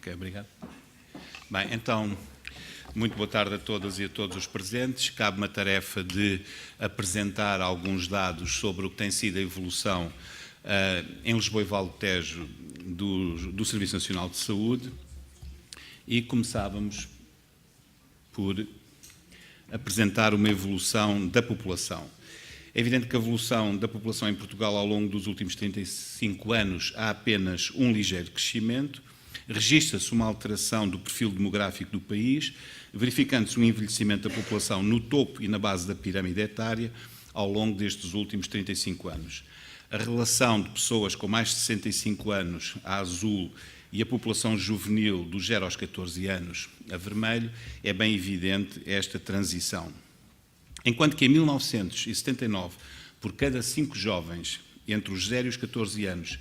Ok, obrigado. Bem, então, muito boa tarde a todas e a todos os presentes. Cabe-me a tarefa de apresentar alguns dados sobre o que tem sido a evolução em Lisboa e Vale do Tejo do Serviço Nacional de Saúde e começávamos por apresentar uma evolução da população. É evidente que a evolução da população em Portugal ao longo dos últimos 35 anos há apenas um ligeiro crescimento, registra-se uma alteração do perfil demográfico do país, verificando-se um envelhecimento da população no topo e na base da pirâmide etária ao longo destes últimos 35 anos. A relação de pessoas com mais de 65 anos, a azul, e a população juvenil dos 0 aos 14 anos, a vermelho, é bem evidente esta transição. Enquanto que em 1979, por cada 5 jovens entre os 0 e os 14 anos,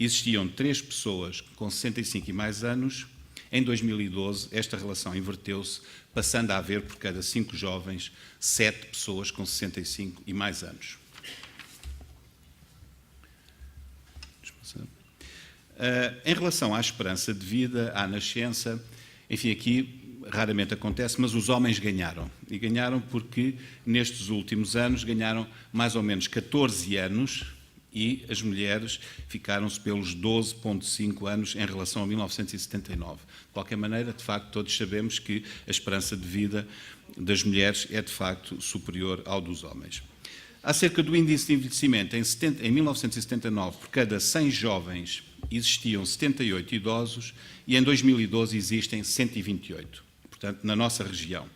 existiam 3 pessoas com 65 e mais anos, em 2012 esta relação inverteu-se, passando a haver por cada 5 jovens 7 pessoas com 65 e mais anos. Em relação à esperança de vida, à nascença, enfim, aqui raramente acontece, mas os homens ganharam. E ganharam porque, nestes últimos anos, ganharam mais ou menos 14 anos e as mulheres ficaram-se pelos 12,5 anos em relação a 1979. De qualquer maneira, de facto, todos sabemos que a esperança de vida das mulheres é, de facto, superior ao dos homens. Acerca do índice de envelhecimento, em 1979, por cada 100 jovens, existiam 78 idosos e em 2012 existem 128, portanto, na nossa região.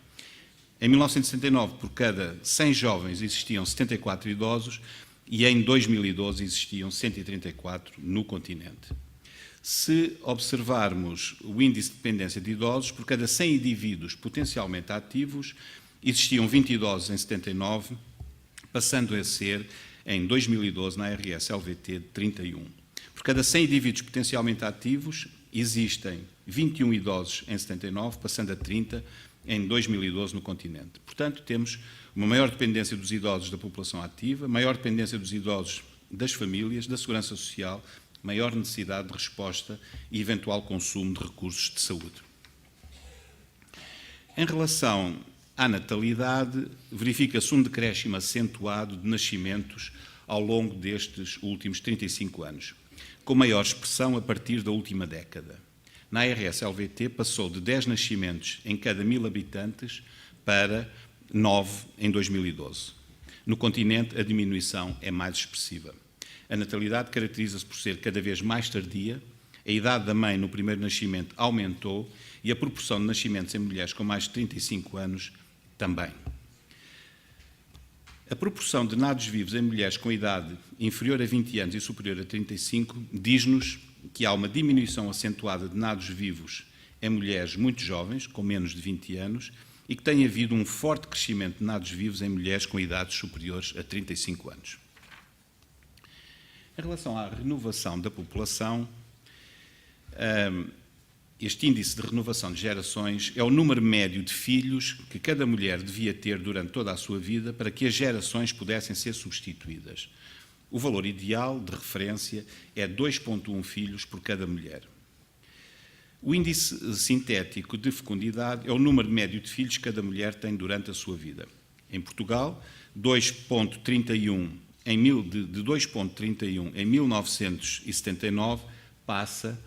Em 1979, por cada 100 jovens, existiam 74 idosos e em 2012 existiam 134 no continente. Se observarmos o índice de dependência de idosos, por cada 100 indivíduos potencialmente ativos, existiam 20 idosos em 79, passando a ser, em 2012, na RS-LVT, de 31. Por cada 100 indivíduos potencialmente ativos, existem 21 idosos em 79, passando a 30 em 2012 no continente. Portanto, temos uma maior dependência dos idosos da população ativa, maior dependência dos idosos das famílias, da segurança social, maior necessidade de resposta e eventual consumo de recursos de saúde. Em relação à natalidade, verifica-se um decréscimo acentuado de nascimentos ao longo destes últimos 35 anos, com maior expressão a partir da última década. Na RS-LVT passou de 10 nascimentos em cada 1000 habitantes para 9 em 2012. No continente, a diminuição é mais expressiva. A natalidade caracteriza-se por ser cada vez mais tardia, a idade da mãe no primeiro nascimento aumentou e a proporção de nascimentos em mulheres com mais de 35 anos também. A proporção de nados vivos em mulheres com idade inferior a 20 anos e superior a 35 diz-nos que há uma diminuição acentuada de nados vivos em mulheres muito jovens, com menos de 20 anos, e que tem havido um forte crescimento de nados vivos em mulheres com idades superiores a 35 anos. Em relação à renovação da população, este índice de renovação de gerações é o número médio de filhos que cada mulher devia ter durante toda a sua vida para que as gerações pudessem ser substituídas. O valor ideal de referência é 2,1 filhos por cada mulher. O índice sintético de fecundidade é o número médio de filhos que cada mulher tem durante a sua vida. Em Portugal, 2,31 de 2,31 em 1979 passa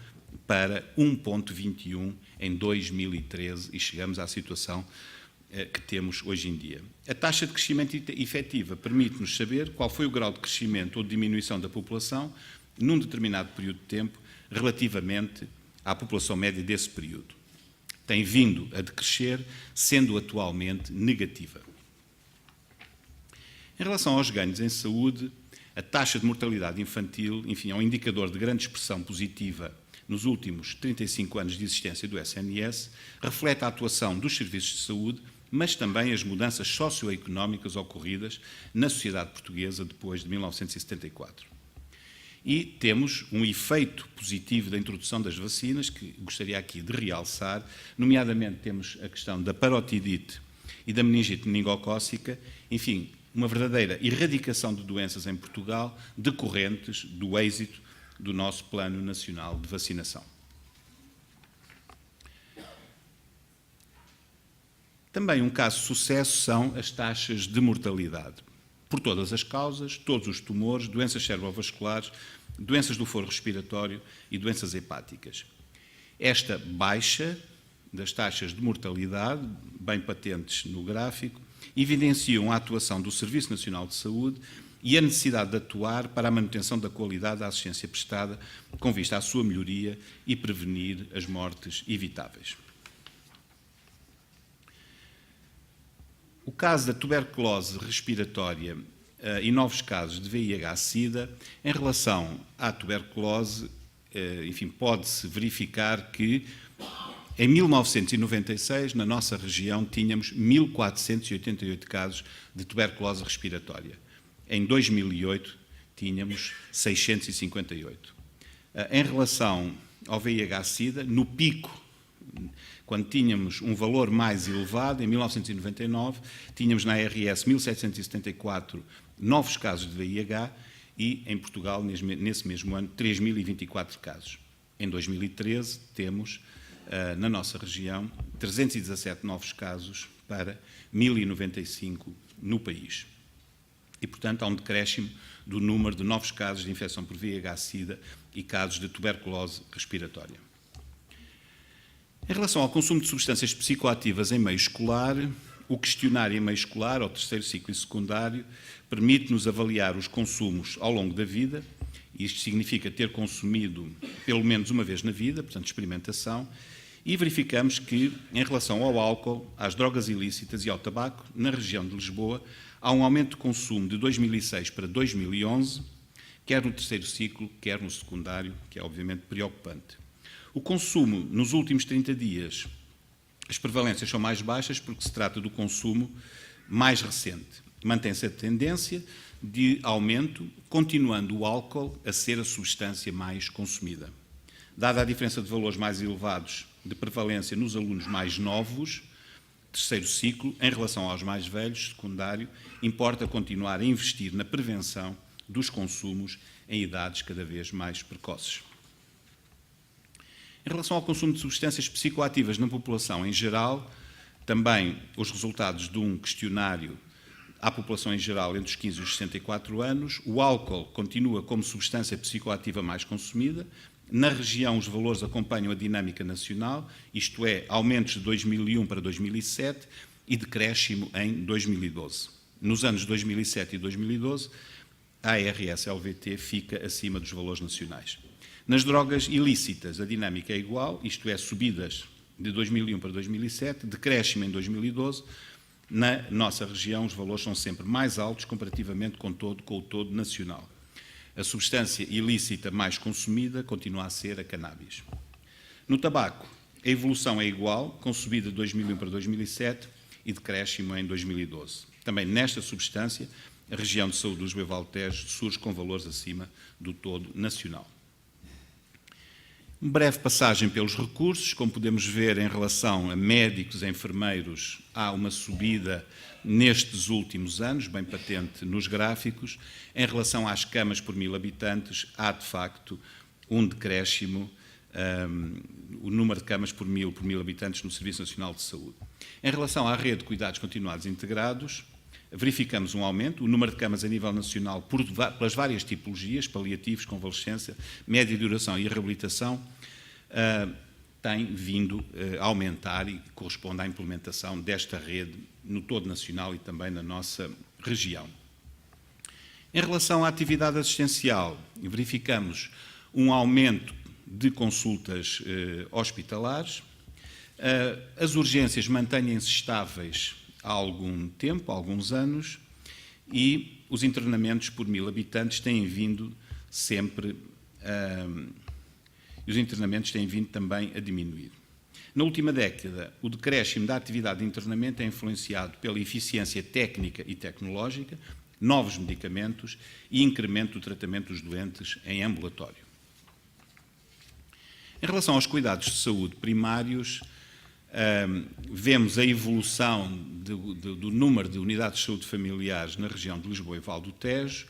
para 1,21 em 2013 e chegamos à situação que temos hoje em dia. A taxa de crescimento efetiva permite-nos saber qual foi o grau de crescimento ou de diminuição da população num determinado período de tempo relativamente à população média desse período. Tem vindo a decrescer, sendo atualmente negativa. Em relação aos ganhos em saúde, a taxa de mortalidade infantil, enfim, é um indicador de grande expressão positiva nos últimos 35 anos de existência do SNS, reflete a atuação dos serviços de saúde, mas também as mudanças socioeconómicas ocorridas na sociedade portuguesa depois de 1974. E temos um efeito positivo da introdução das vacinas, que gostaria aqui de realçar, nomeadamente temos a questão da parotidite e da meningite meningocócica, enfim, uma verdadeira erradicação de doenças em Portugal decorrentes do êxito do nosso Plano Nacional de Vacinação. Também um caso de sucesso são as taxas de mortalidade, por todas as causas, todos os tumores, doenças cerebrovasculares, doenças do foro respiratório e doenças hepáticas. Esta baixa das taxas de mortalidade, bem patentes no gráfico, evidenciam a atuação do Serviço Nacional de Saúde e a necessidade de atuar para a manutenção da qualidade da assistência prestada, com vista à sua melhoria e prevenir as mortes evitáveis. O caso da tuberculose respiratória e novos casos de VIH-Sida, em relação à tuberculose, enfim, pode-se verificar que em 1996, na nossa região, tínhamos 1.488 casos de tuberculose respiratória. Em 2008, tínhamos 658. Em relação ao VIH-Sida, no pico, quando tínhamos um valor mais elevado, em 1999, tínhamos na ARS 1.774 novos casos de VIH e, em Portugal, nesse mesmo ano, 3.024 casos. Em 2013, temos, na nossa região, 317 novos casos para 1.095 no país. E, portanto, há um decréscimo do número de novos casos de infecção por VIH-Sida e casos de tuberculose respiratória. Em relação ao consumo de substâncias psicoativas em meio escolar, o questionário em meio escolar, ao terceiro ciclo e secundário, permite-nos avaliar os consumos ao longo da vida. Isto significa ter consumido pelo menos uma vez na vida, portanto, experimentação, e verificamos que, em relação ao álcool, às drogas ilícitas e ao tabaco, na região de Lisboa, há um aumento de consumo de 2006 para 2011, quer no terceiro ciclo, quer no secundário, que é obviamente preocupante. O consumo, nos últimos 30 dias, as prevalências são mais baixas porque se trata do consumo mais recente. Mantém-se a tendência de aumento, continuando o álcool a ser a substância mais consumida. Dada a diferença de valores mais elevados de prevalência nos alunos mais novos, terceiro ciclo, em relação aos mais velhos, secundário, importa continuar a investir na prevenção dos consumos em idades cada vez mais precoces. Em relação ao consumo de substâncias psicoativas na população em geral, também os resultados de um questionário à população em geral entre os 15 e os 64 anos, o álcool continua como substância psicoativa mais consumida. Na região, os valores acompanham a dinâmica nacional, isto é, aumentos de 2001 para 2007 e decréscimo em 2012. Nos anos 2007 e 2012, a ARS-LVT fica acima dos valores nacionais. Nas drogas ilícitas, a dinâmica é igual, isto é, subidas de 2001 para 2007, decréscimo em 2012. Na nossa região, os valores são sempre mais altos comparativamente com o todo nacional. A substância ilícita mais consumida continua a ser a cannabis. No tabaco, a evolução é igual, com subida de 2001 para 2007 e decréscimo em 2012. Também nesta substância, a região de saúde do Lisboa e Vale do Tejo surge com valores acima do todo nacional. Uma breve passagem pelos recursos. Como podemos ver, em relação a médicos e enfermeiros, há uma subida nestes últimos anos, bem patente nos gráficos. Em relação às camas por 1000 habitantes, há, de facto, um decréscimo, o número de camas por mil habitantes no Serviço Nacional de Saúde. Em relação à rede de cuidados continuados integrados, verificamos um aumento, o número de camas a nível nacional pelas várias tipologias, paliativos, convalescência, média duração e a reabilitação, tem vindo a aumentar e corresponde à implementação desta rede no todo nacional e também na nossa região. Em relação à atividade assistencial, verificamos um aumento de consultas hospitalares, as urgências mantêm-se estáveis há algum tempo, há alguns anos, e os internamentos por 1000 habitantes têm vindo sempre, e os internamentos têm vindo também a diminuir. Na última década, o decréscimo da atividade de internamento é influenciado pela eficiência técnica e tecnológica, novos medicamentos e incremento do tratamento dos doentes em ambulatório. Em relação aos cuidados de saúde primários, vemos a evolução do número de unidades de saúde familiares na região de Lisboa e Vale do Tejo,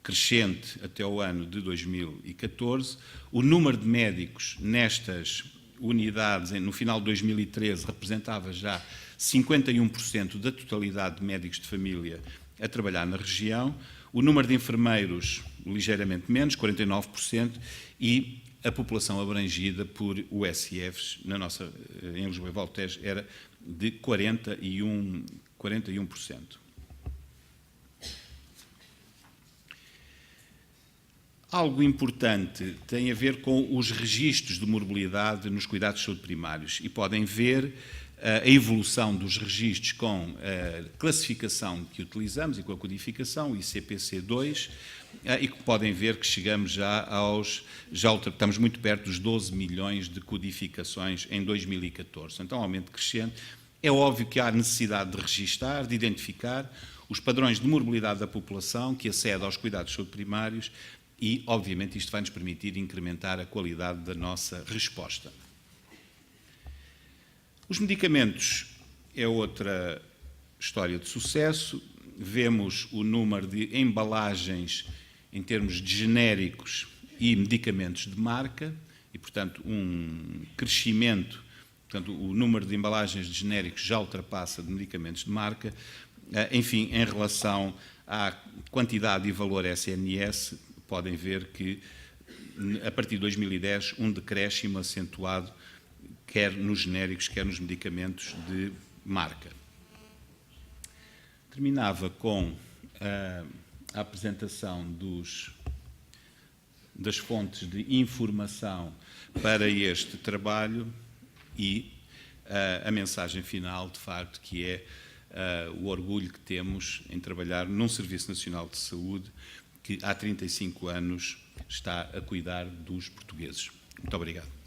crescente até o ano de 2014. O número de médicos nestas unidades, no final de 2013, representava já 51% da totalidade de médicos de família a trabalhar na região, o número de enfermeiros ligeiramente menos, 49%, e a população abrangida por USIFs em Lisboa e Valdo Tejo era de 41%. Algo importante tem a ver com os registros de morbilidade nos cuidados de saúde primários, e podem ver a evolução dos registros com a classificação que utilizamos e com a codificação, o ICPC2, e que podem ver que chegamos estamos muito perto dos 12 milhões de codificações em 2014. Então, aumento crescente. É óbvio que há necessidade de registar, de identificar os padrões de morbilidade da população que acede aos cuidados de saúde primários e, obviamente, isto vai nos permitir incrementar a qualidade da nossa resposta. Os medicamentos é outra história de sucesso. Vemos o número de embalagens em termos de genéricos e medicamentos de marca e, portanto, um crescimento. Portanto, o número de embalagens de genéricos já ultrapassa de medicamentos de marca. Enfim, em relação à quantidade e valor SNS, podem ver que, a partir de 2010, um decréscimo acentuado, quer nos genéricos, quer nos medicamentos de marca. Terminava com a apresentação das fontes de informação para este trabalho e a mensagem final, de facto, que é o orgulho que temos em trabalhar num Serviço Nacional de Saúde que há 35 anos está a cuidar dos portugueses. Muito obrigado.